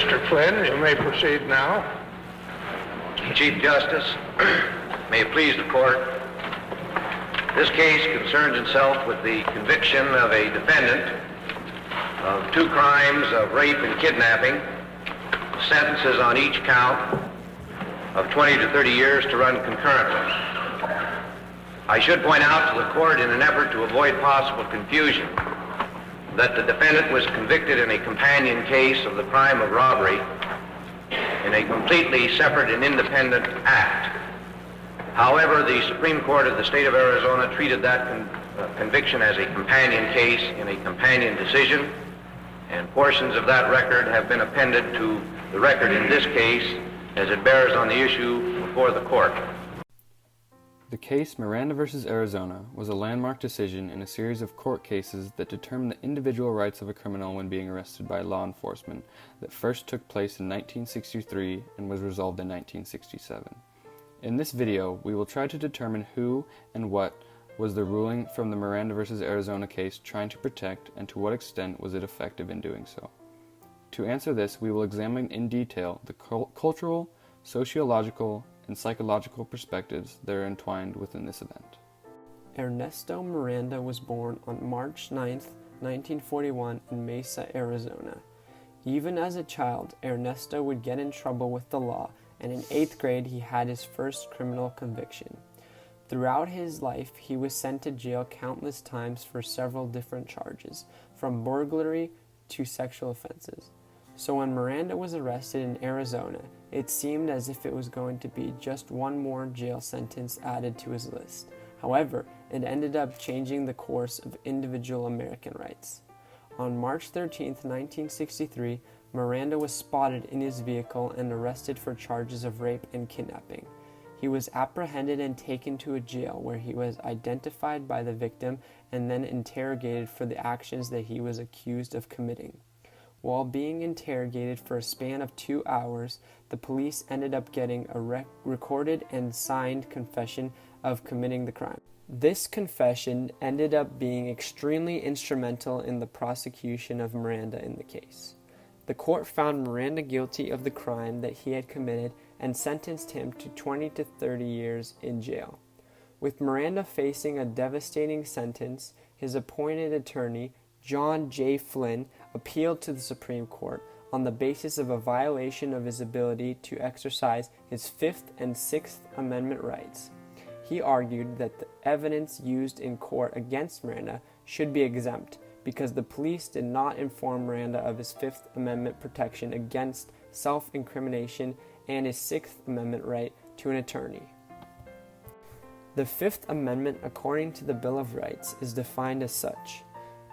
Mr. Flynn, you may proceed now. Chief Justice, may it please the court, this case concerns itself with the conviction of a defendant of 2 crimes of rape and kidnapping, sentences on each count of 20 to 30 years to run concurrently. I should point out to the court, in an effort to avoid possible confusion, that the defendant was convicted in a companion case of the crime of robbery in a completely separate and independent act. However, the Supreme Court of the state of Arizona treated that conviction as a companion case in a companion decision, and portions of that record have been appended to the record in this case as it bears on the issue before the court. The case Miranda v. Arizona was a landmark decision in a series of court cases that determined the individual rights of a criminal when being arrested by law enforcement that first took place in 1963 and was resolved in 1967. In this video, we will try to determine who and what was the ruling from the Miranda v. Arizona case trying to protect, and to what extent was it effective in doing so. To answer this, we will examine in detail the cultural, sociological, and psychological perspectives that are entwined within this event. Ernesto Miranda was born on March 9, 1941 in Mesa, Arizona. Even as a child, Ernesto would get in trouble with the law, and in 8th grade he had his first criminal conviction. Throughout his life, he was sent to jail countless times for several different charges, from burglary to sexual offenses. So when Miranda was arrested in Arizona, it seemed as if it was going to be just one more jail sentence added to his list. However, it ended up changing the course of individual American rights. On March 13, 1963, Miranda was spotted in his vehicle and arrested for charges of rape and kidnapping. He was apprehended and taken to a jail where he was identified by the victim and then interrogated for the actions that he was accused of committing. While being interrogated for a span of 2 hours, the police ended up getting a recorded and signed confession of committing the crime. This confession ended up being extremely instrumental in the prosecution of Miranda in the case. The court found Miranda guilty of the crime that he had committed and sentenced him to 20 to 30 years in jail. With Miranda facing a devastating sentence, his appointed attorney, John J. Flynn, appealed to the Supreme Court on the basis of a violation of his ability to exercise his Fifth and Sixth Amendment rights. He argued that the evidence used in court against Miranda should be exempt because the police did not inform Miranda of his Fifth Amendment protection against self-incrimination and his Sixth Amendment right to an attorney. The Fifth Amendment, according to the Bill of Rights, is defined as such: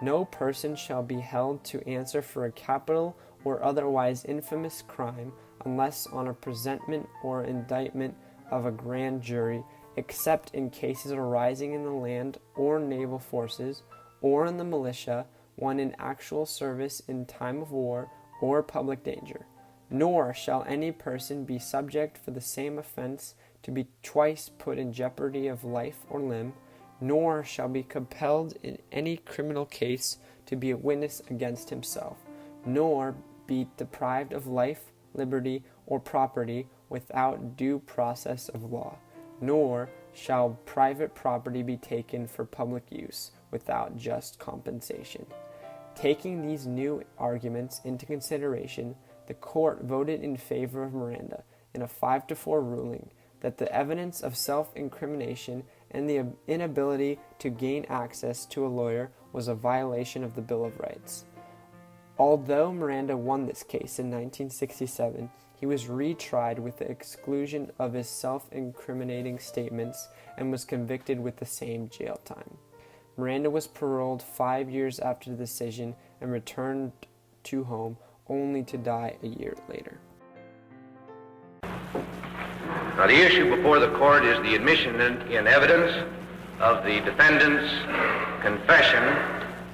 no person shall be held to answer for a capital or otherwise infamous crime unless on a presentment or indictment of a grand jury, except in cases arising in the land or naval forces, or in the militia, when in actual service in time of war or public danger. Nor shall any person be subject for the same offense to be twice put in jeopardy of life or limb, nor shall be compelled in any criminal case to be a witness against himself, nor be deprived of life, liberty, or property without due process of law, nor shall private property be taken for public use without just compensation. Taking these new arguments into consideration, the court voted in favor of Miranda in a 5-4 ruling that the evidence of self-incrimination and the inability to gain access to a lawyer was a violation of the Bill of Rights. Although Miranda won this case in 1967, he was retried with the exclusion of his self-incriminating statements and was convicted with the same jail time. Miranda was paroled 5 years after the decision and returned to home, only to die a year later. Now, the issue before the court is the admission in evidence of the defendant's confession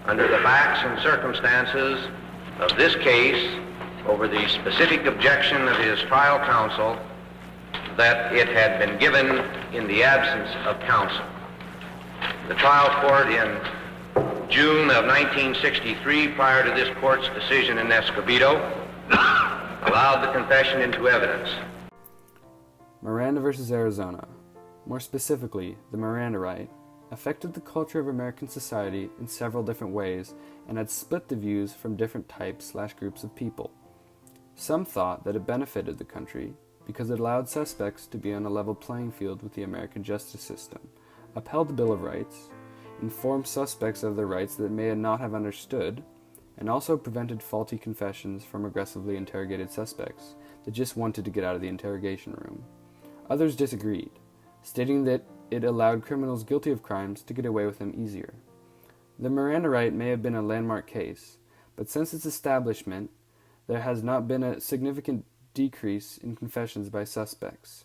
under the facts and circumstances of this case over the specific objection of his trial counsel that it had been given in the absence of counsel. The trial court in June of 1963, prior to this court's decision in Escobedo, allowed the confession into evidence. Miranda versus Arizona, more specifically, the Miranda right, affected the culture of American society in several different ways and had split the views from different types/groups of people. Some thought that it benefited the country because it allowed suspects to be on a level playing field with the American justice system, upheld the Bill of Rights, informed suspects of their rights that may not have understood, and also prevented faulty confessions from aggressively interrogated suspects that just wanted to get out of the interrogation room. Others disagreed, stating that it allowed criminals guilty of crimes to get away with them easier. The Miranda right may have been a landmark case, but since its establishment, there has not been a significant decrease in confessions by suspects.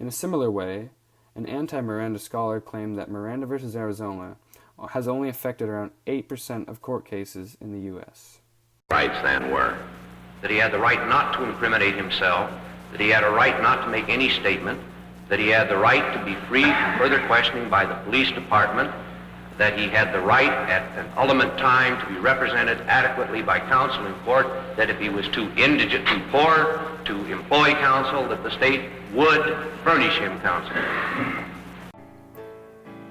In a similar way, an anti-Miranda scholar claimed that Miranda versus Arizona has only affected around 8% of court cases in the U.S. Rights then were that he had the right not to incriminate himself, that he had a right not to make any statement, that he had the right to be free from further questioning by the police department, that he had the right at an ultimate time to be represented adequately by counsel in court, that if he was too indigent, too poor to employ counsel, that the state would furnish him counsel.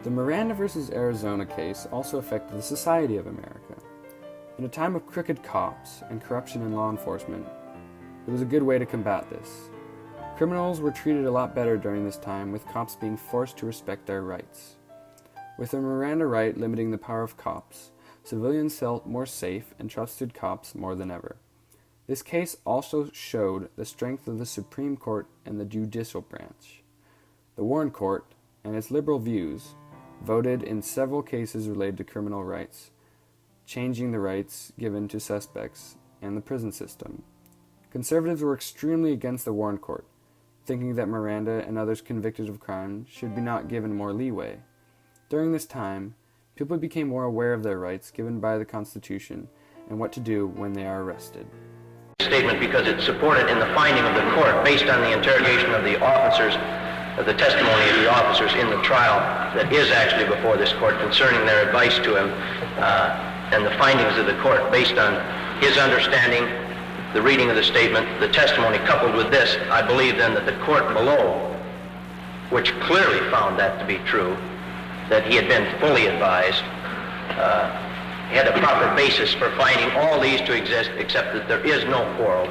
The Miranda versus Arizona case also affected the society of America. In a time of crooked cops and corruption in law enforcement, it was a good way to combat this. Criminals were treated a lot better during this time, with cops being forced to respect their rights. With the Miranda right limiting the power of cops, civilians felt more safe and trusted cops more than ever. This case also showed the strength of the Supreme Court and the judicial branch. The Warren Court, and its liberal views, voted in several cases related to criminal rights, changing the rights given to suspects and the prison system. Conservatives were extremely against the Warren Court, thinking that Miranda and others convicted of crime should be not given more leeway. During this time, people became more aware of their rights given by the Constitution and what to do when they are arrested. Statement because it's supported in the finding of the court based on the interrogation of the officers, the testimony of the officers in the trial that is actually before this court concerning their advice to him, and the findings of the court based on his understanding, the reading of the statement, the testimony coupled with this. I believe then that the court below, which clearly found that to be true, that he had been fully advised, had a proper basis for finding all these to exist, except that there is no quarrel,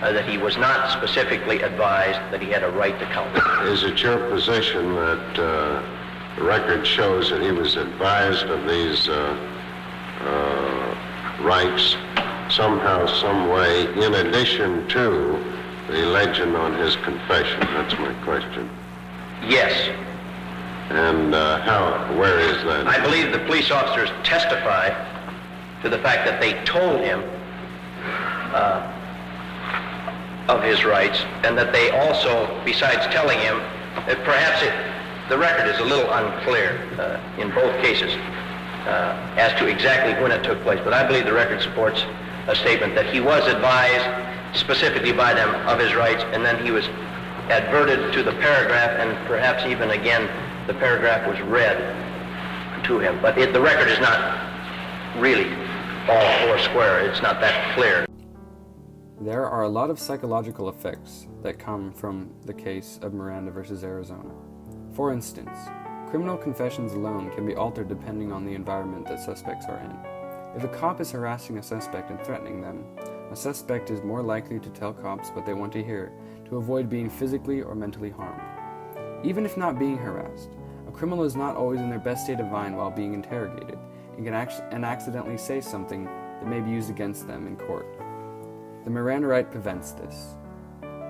that he was not specifically advised that he had a right to counsel. Is it your position that the record shows that he was advised of these rights somehow, some way, in addition to the legend on his confession? That's my question. Yes. And where is that? I believe the police officers testify to the fact that they told him of his rights, and that they also, besides telling him, the record is a little unclear in both cases as to exactly when it took place, but I believe the record supports a statement that he was advised specifically by them of his rights, and then he was adverted to the paragraph, and perhaps even again the paragraph was read to him. But the record is not really all four square. It's not that clear. There are a lot of psychological effects that come from the case of Miranda versus Arizona. For instance, criminal confessions alone can be altered depending on the environment that suspects are in. If a cop is harassing a suspect and threatening them, a suspect is more likely to tell cops what they want to hear to avoid being physically or mentally harmed. Even if not being harassed, a criminal is not always in their best state of mind while being interrogated and can accidentally say something that may be used against them in court. The Miranda right prevents this.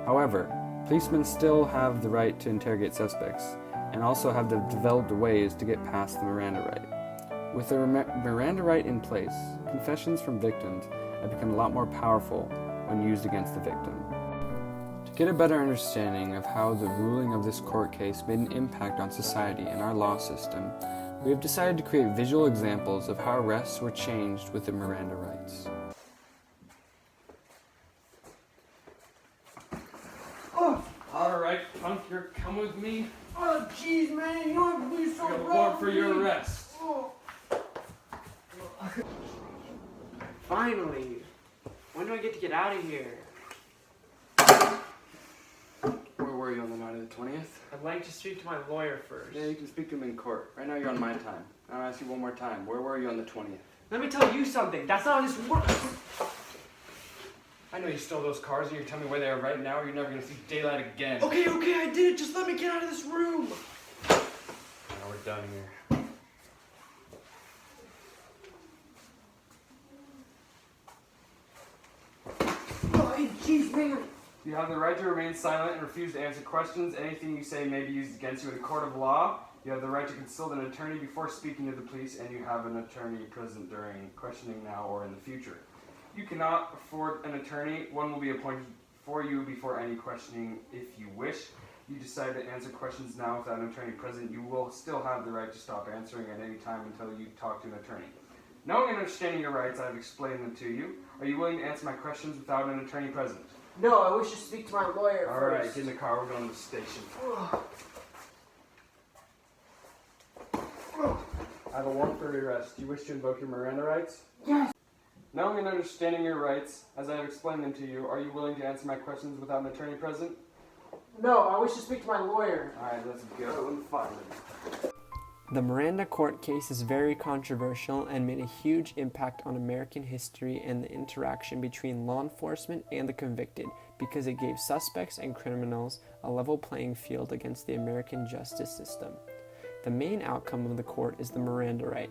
However, policemen still have the right to interrogate suspects and also have developed ways to get past the Miranda right. With the Miranda right in place, confessions from victims have become a lot more powerful when used against the victim. To get a better understanding of how the ruling of this court case made an impact on society and our law system, we have decided to create visual examples of how arrests were changed with the Miranda rights. Alright, punk, you're coming with me. Oh, jeez, man, you don't have to be so You're rough. warrant for your arrest. Oh. Finally! When do I get to get out of here? 20th? I'd like to speak to my lawyer first. Yeah, you can speak to him in court. Right now you're on my time. I'll ask you one more time. Where were you on the 20th? Let me tell you something. That's not how this works. I know you stole those cars and you're telling me where they are right now or you're never going to see daylight again. Okay, I did it. Just let me get out of this room. Now we're done here. Oh, jeez, man. You have the right to remain silent and refuse to answer questions. Anything you say may be used against you in a court of law. You have the right to consult an attorney before speaking to the police, and you have an attorney present during questioning now or in the future. You cannot afford an attorney. One will be appointed for you before any questioning if you wish. You decide to answer questions now without an attorney present, you will still have the right to stop answering at any time until you talk to an attorney. Knowing and understanding your rights, I have explained them to you. Are you willing to answer my questions without an attorney present? No, I wish to speak to my lawyer All first. right, get in the car. We're going to the station. I have a warrant for your arrest. Do you wish to invoke your Miranda rights? Yes. Knowing and understanding your rights, as I have explained them to you, are you willing to answer my questions without an attorney present? No, I wish to speak to my lawyer. All right, let's go and find him. The Miranda court case is very controversial and made a huge impact on American history and the interaction between law enforcement and the convicted because it gave suspects and criminals a level playing field against the American justice system. The main outcome of the court is the Miranda right.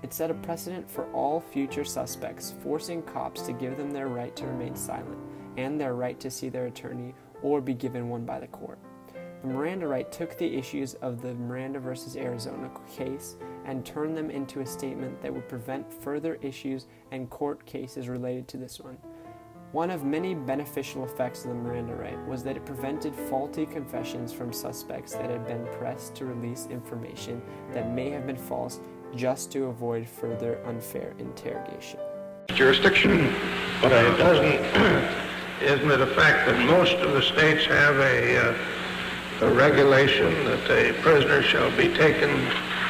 It set a precedent for all future suspects, forcing cops to give them their right to remain silent and their right to see their attorney or be given one by the court. The Miranda right took the issues of the Miranda versus Arizona case and turned them into a statement that would prevent further issues and court cases related to this one. One of many beneficial effects of the Miranda right was that it prevented faulty confessions from suspects that had been pressed to release information that may have been false just to avoid further unfair interrogation. Jurisdiction, but it doesn't. Isn't it a fact that most of the states have a regulation that a prisoner shall be taken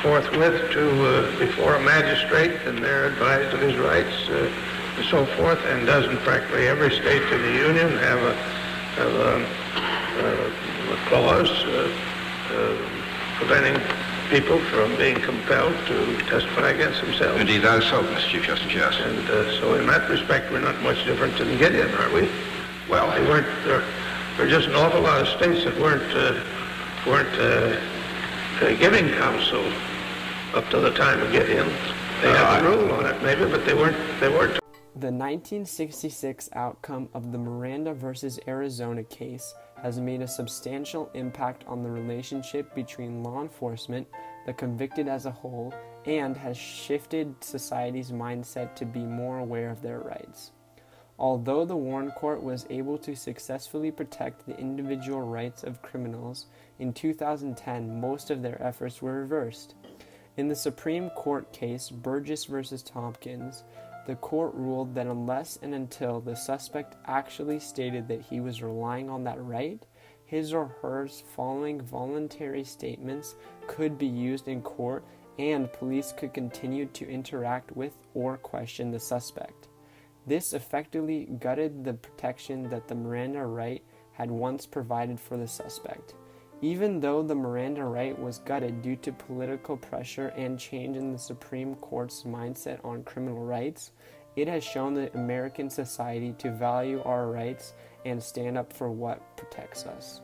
forthwith to before a magistrate, and they're advised of his rights and so forth? And doesn't practically every state in the union have a clause preventing people from being compelled to testify against themselves? Indeed, that is so, Mr. Chief Justice, yes. And so in that respect, we're not much different than Gideon, are we? Well, They weren't. There are just an awful lot of states that weren't giving counsel up to the time of Gideon. They had a rule on it, maybe, but they weren't. The 1966 outcome of the Miranda versus Arizona case has made a substantial impact on the relationship between law enforcement, the convicted as a whole, and has shifted society's mindset to be more aware of their rights. Although the Warren Court was able to successfully protect the individual rights of criminals, in 2010 most of their efforts were reversed. In the Supreme Court case Burgess v. Tompkins, the court ruled that unless and until the suspect actually stated that he was relying on that right, his or her following voluntary statements could be used in court and police could continue to interact with or question the suspect. This effectively gutted the protection that the Miranda right had once provided for the suspect. Even though the Miranda right was gutted due to political pressure and change in the Supreme Court's mindset on criminal rights, it has shown the American society to value our rights and stand up for what protects us.